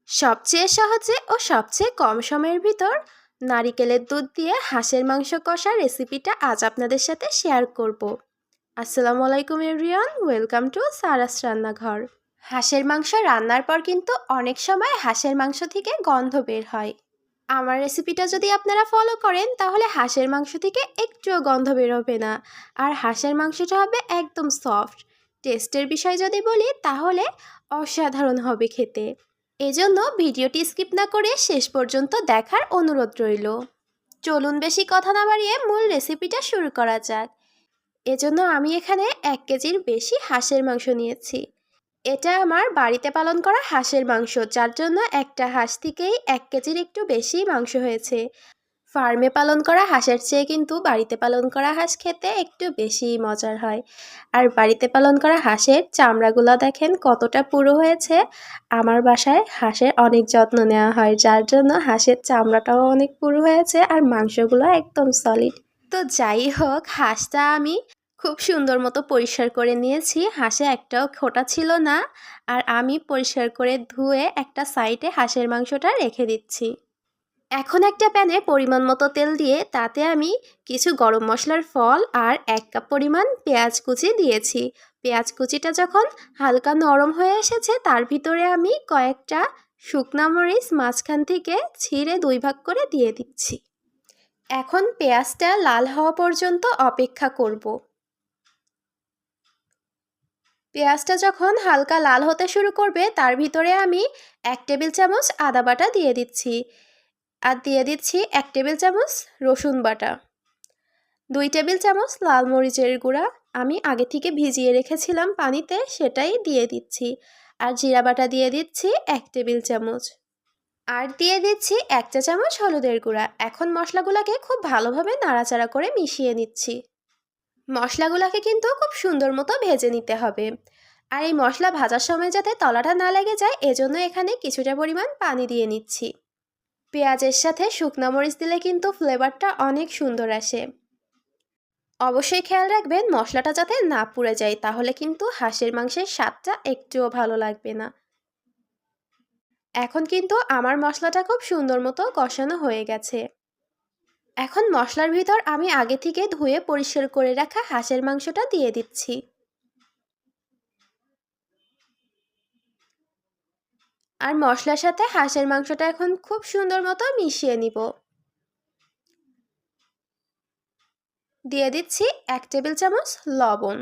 সবচেয়ে সহজে ও সবচেয়ে কম সময়ের ভিতর নারিকেলের দুধ দিয়ে হাঁসের মাংস কষার রেসিপিটা আজ আপনাদের সাথে শেয়ার করব। আসসালামু আলাইকুম এভরিওয়ান, ওয়েলকাম টু সারাস রান্নাঘর। হাঁসের মাংস রান্নার পর কিন্তু অনেক সময় হাঁসের মাংস থেকে গন্ধ বের হয়। আমার রেসিপিটা যদি আপনারা ফলো করেন তাহলে হাঁসের মাংস থেকে একটুও গন্ধ বের হবে না, আর হাঁসের মাংসটা হবে একদম সফট। টেস্টের বিষয় যদি বলি তাহলে অসাধারণ হবে খেতে। এজন্য ভিডিওটি স্কিপ না করে শেষ পর্যন্ত দেখার অনুরোধ রইল। চলুন বেশি কথা না বাড়িয়ে মূল রেসিপিটা শুরু করা যাক। এজন্য আমি এখানে 1 কেজির বেশি হাঁসের মাংস নিয়েছি। এটা আমার বাড়িতে পালন করা হাঁসের মাংস, যার জন্য একটা হাঁস থেকেই 1 কেজির একটু বেশি মাংস হয়েছে। ফার্মে পালন করা হাঁসের চেয়ে কিন্তু বাড়িতে পালন করা হাঁস খেতে একটু বেশি মজার হয়। আর বাড়িতে পালন করা হাঁসের চামড়াগুলো দেখেন কতটা পুরু হয়েছে। আমার বাসায় হাঁসের অনেক যত্ন নেওয়া হয়, যার জন্য হাঁসের চামড়াটাও অনেক পুরু হয়েছে আর মাংসগুলো একদম সলিড। তো যাই হোক, হাঁসটা আমি খুব সুন্দর মতো পরিষ্কার করে নিয়েছি। হাঁসে একটাও খোঁটা ছিল না। আর আমি পরিষ্কার করে ধুয়ে একটা সাইডে হাঁসের মাংসটা রেখে দিচ্ছি। এখন একটা প্যানে পরিমাণ মতো তেল দিয়ে তাতে আমি কিছু গরম মশলার ফল আর 1 কাপ পরিমাণ পেঁয়াজ কুচি দিয়েছি। পেঁয়াজ কুচিটা যখন হালকা নরম হয়ে এসেছে তার ভিতরে আমি কয়েকটা শুকনা মরিচ মাঝখান থেকে ছিঁড়ে 2 ভাগ করে দিয়ে দিচ্ছি। এখন পেঁয়াজটা লাল হওয়া পর্যন্ত অপেক্ষা করব। পেঁয়াজটা যখন হালকা লাল হতে শুরু করবে তার ভিতরে আমি 1 টেবিল চামচ আদা বাটা দিয়ে দিচ্ছি। আর দিয়ে দিচ্ছি 1 টেবিল চামচ রসুন বাটা, 2 টেবিল চামচ লাল মরিচের গুঁড়া আমি আগে থেকে ভিজিয়ে রেখেছিলাম পানিতে, সেটাই দিয়ে দিচ্ছি। আর জিরা বাটা দিয়ে দিচ্ছি 1 টেবিল চামচ। আর দিয়ে দিচ্ছি 1 চা চামচ হলুদের গুঁড়া। এখন মশলাগুলোকে খুব ভালোভাবে নাড়াচাড়া করে মিশিয়ে নিচ্ছি। মশলাগুলোকে কিন্তু খুব সুন্দর মতো ভেজে নিতে হবে। আর এই মশলা ভাজার সময় যাতে তলাটা না লেগে যায় এজন্য এখানে কিছুটা পরিমাণ পানি দিয়ে নিচ্ছি। পেঁয়াজের সাথে শুকনা মরিচ দিলে কিন্তু ফ্লেভারটা অনেক সুন্দর আসে। অবশ্যই খেয়াল রাখবেন মশলাটা যাতে না পুড়ে যায়, তাহলে কিন্তু হাঁসের মাংসের স্বাদটা একটুও ভালো লাগবে না। এখন কিন্তু আমার মশলাটা খুব সুন্দর মতো কষানো হয়ে গেছে। এখন মশলার ভিতর আমি আগে থেকে ধুয়ে পরিষ্কার করে রাখা হাঁসের মাংসটা দিয়ে দিচ্ছি। আর মশলার সাথে হাঁসের মাংসটা এখন খুব সুন্দর মতো মিশিয়ে নিব। দিয়ে দিচ্ছি 1 টেবিল চামচ লবণ।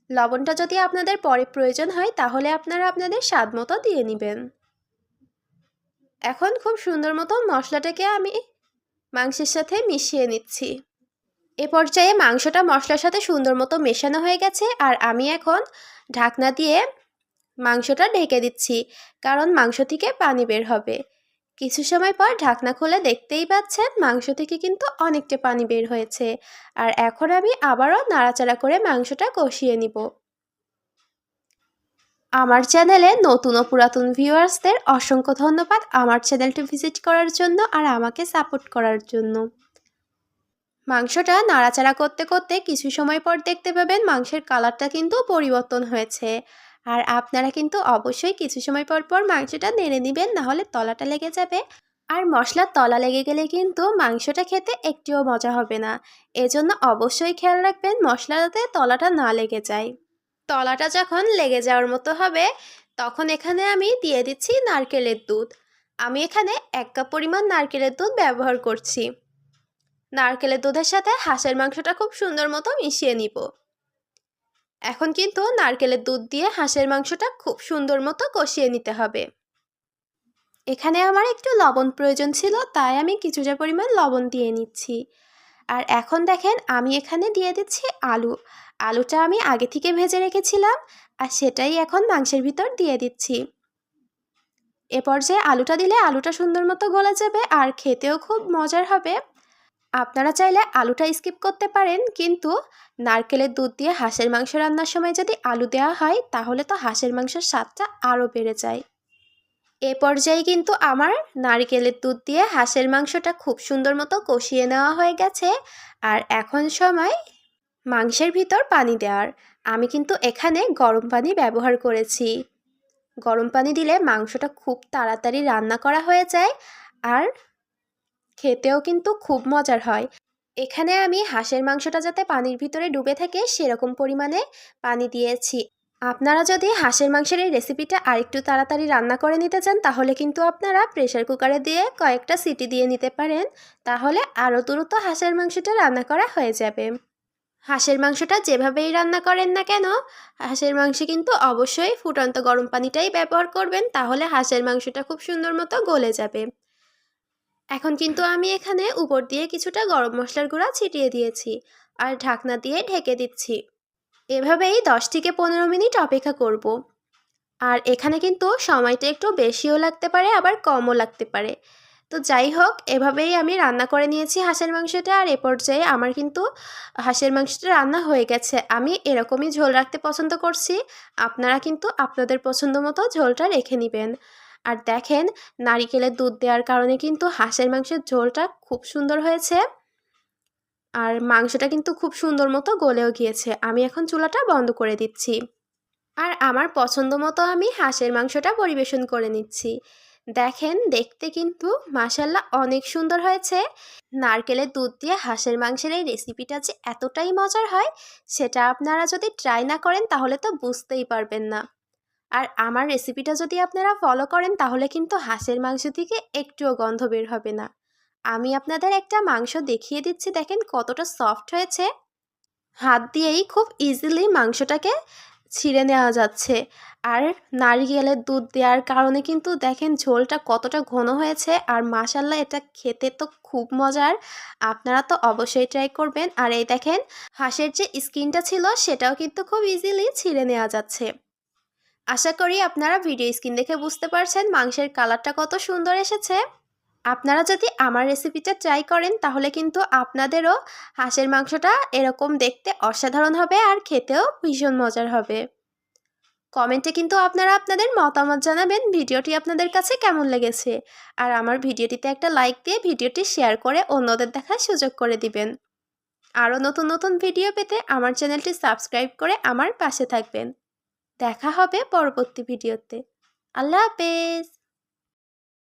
লবণটা যদি আপনাদের পরে প্রয়োজন হয় তাহলে আপনারা আপনাদের স্বাদ মতো দিয়ে নেবেন। এখন খুব সুন্দর মতো মশলাটাকে আমি মাংসের সাথে মিশিয়ে নিচ্ছি। এ পর্যায়ে মাংসটা মশলার সাথে সুন্দর মতো মেশানো হয়ে গেছে। আর আমি এখন ঢাকনা দিয়ে মাংসটা ঢেকে দিচ্ছি, কারণ মাংস থেকে পানি বের হবে। কিছু সময় পর ঢাকনা খুলে দেখতেই পাচ্ছেন মাংস থেকে কিন্তু অনেকটা পানি বের হয়েছে। আর এখন আমি আবারও নাড়াচাড়া করে মাংসটা কষিয়ে নিব। আমার চ্যানেলে নতুন ও পুরাতন ভিউয়ার্সদের অসংখ্য ধন্যবাদ আমার চ্যানেলটি ভিজিট করার জন্য আর আমাকে সাপোর্ট করার জন্য। মাংসটা নাড়াচাড়া করতে করতে কিছু সময় পর দেখতে পাবেন মাংসের কালারটা কিন্তু পরিবর্তন হয়েছে। আর আপনারা কিন্তু অবশ্যই কিছু সময় পর পর মাংসটা নেড়ে নেবেন, নাহলে তলাটা লেগে যাবে। আর মশলার তলা লেগে গেলে কিন্তু মাংসটা খেতে একটুও মজা হবে না। এজন্য অবশ্যই খেয়াল রাখবেন মশলাতে তলাটা না লেগে যায়। তলাটা যখন লেগে যাওয়ার মতো হবে তখন এখানে আমি দিয়ে দিচ্ছি নারকেলের দুধ। আমি এখানে 1 কাপ পরিমাণ নারকেলের দুধ ব্যবহার করছি। নারকেলের দুধের সাথে হাঁসের মাংসটা খুব সুন্দর মতো মিশিয়ে নিব। এখন কিন্তু নারকেলের দুধ দিয়ে হাঁসের মাংসটা খুব সুন্দর মতো কষিয়ে নিতে হবে। এখানে আমার একটু লবণ প্রয়োজন ছিল, তাই আমি কিছুটা পরিমাণ লবণ দিয়ে নিচ্ছি। আর এখন দেখেন আমি এখানে দিয়ে দিচ্ছি আলু। আলুটা আমি আগে থেকে ভেজে রেখেছিলাম আর সেটাই এখন মাংসের ভিতর দিয়ে দিচ্ছি। এ পর্যায়ে আলুটা দিলে আলুটা সুন্দর মতো গলে যাবে আর খেতেও খুব মজার হবে। আপনারা চাইলে আলুটা স্কিপ করতে পারেন, কিন্তু নারকেলের দুধ দিয়ে হাঁসের মাংস রান্নার সময় যদি আলু দেওয়া হয় তাহলে তো হাঁসের মাংসের স্বাদটা আরও বেড়ে যায়। এ পর্যায়ে কিন্তু আমার নারকেলের দুধ দিয়ে হাঁসের মাংসটা খুব সুন্দর মতো কষিয়ে নেওয়া হয়ে গেছে। আর এখন সময় মাংসের ভিতর পানি দেওয়ার। আমি কিন্তু এখানে গরম পানি ব্যবহার করেছি। গরম পানি দিলে মাংসটা খুব তাড়াতাড়ি রান্না করা হয়ে যায় আর খেতেও কিন্তু খুব মজার হয়। এখানে আমি হাঁসের মাংসটা যাতে পানির ভিতরে ডুবে থাকে সেরকম পরিমাণে পানি দিয়েছি। আপনারা যদি হাঁসের মাংসের এই রেসিপিটা আরেকটু তাড়াতাড়ি রান্না করে নিতে চান তাহলে কিন্তু আপনারা প্রেসার কুকারে দিয়ে কয়েকটা সিটি দিয়ে নিতে পারেন, তাহলে আরও দ্রুত হাঁসের মাংসটা রান্না করা হয়ে যাবে। হাঁসের মাংসটা যেভাবেই রান্না করেন না কেন, হাঁসের মাংসে কিন্তু অবশ্যই ফুটন্ত গরম পানিটাই ব্যবহার করবেন, তাহলে হাঁসের মাংসটা খুব সুন্দর মতো গলে যাবে। এখন কিন্তু আমি এখানে উপর দিয়ে কিছুটা গরম মশলার গুঁড়া ছিটিয়ে দিয়েছি আর ঢাকনা দিয়ে ঢেকে দিচ্ছি। এভাবেই 10 থেকে 15 মিনিট অপেক্ষা করব। আর এখানে কিন্তু সময়টা একটু বেশিও লাগতে পারে আবার কমও লাগতে পারে। তো যাই হোক, এভাবেই আমি রান্না করে নিয়েছি হাঁসের মাংসটা। আর এ পর্যায়ে আমার কিন্তু হাঁসের মাংসটা রান্না হয়ে গেছে। আমি এরকমই ঝোল রাখতে পছন্দ করছি, আপনারা কিন্তু আপনাদের পছন্দ মতো ঝোলটা রেখে নেবেন। আর দেখেন, নারিকেলের দুধ দেওয়ার কারণে কিন্তু হাঁসের মাংসের ঝোলটা খুব সুন্দর হয়েছে আর মাংসটা কিন্তু খুব সুন্দর মতো গলেও গিয়েছে। আমি এখন চুলাটা বন্ধ করে দিচ্ছি আর আমার পছন্দ মতো আমি হাঁসের মাংসটা পরিবেশন করে নিচ্ছি। দেখেন, দেখতে কিন্তু মাশাআল্লাহ অনেক সুন্দর হয়েছে। নারকেলের দুধ দিয়ে হাঁসের মাংসের এই রেসিপিটা যে এতটাই মজার হয় সেটা আপনারা যদি ট্রাই না করেন তাহলে তো বুঝতেই পারবেন না। আর আমার রেসিপিটা যদি আপনারা ফলো করেন তাহলে কিন্তু হাঁসের মাংস থেকে একটুও গন্ধ বের হবে না। আমি আপনাদের একটা মাংস দেখিয়ে দিচ্ছি, দেখেন কতটা সফট হয়েছে। হাত দিয়েই খুব ইজিলি মাংসটাকে ছিঁড়ে নেওয়া যাচ্ছে। আর নারিকেলের দুধ দেওয়ার কারণে কিন্তু দেখেন ঝোলটা কতটা ঘন হয়েছে। আর মাশাআল্লাহ, এটা খেতে তো খুব মজার। আপনারা তো অবশ্যই ট্রাই করবেন। আর এই দেখেন, হাঁসের যে স্কিনটা ছিল সেটাও কিন্তু খুব ইজিলি ছিঁড়ে নেওয়া যাচ্ছে। আশা করি আপনারা ভিডিও স্ক্রিন দেখে বুঝতে পারছেন মাংসের কালারটা কত সুন্দর এসেছে। আপনারা যদি আমার রেসিপিটা ট্রাই করেন তাহলে কিন্তু আপনাদেরও হাঁসের মাংসটা এরকম দেখতে অসাধারণ হবে আর খেতেও ভীষণ মজার হবে। কমেন্টে কিন্তু আপনারা আপনাদের মতামত জানাবেন ভিডিওটি আপনাদের কাছে কেমন লেগেছে। আর আমার ভিডিওটিতে একটা লাইক দিয়ে ভিডিওটি শেয়ার করে অন্যদের দেখার সুযোগ করে দিবেন। আরও নতুন নতুন ভিডিও পেতে আমার চ্যানেলটি সাবস্ক্রাইব করে আমার পাশে থাকবেন। দেখা হবে পরবর্তী ভিডিওতে। আল্লাহ হাফেজ।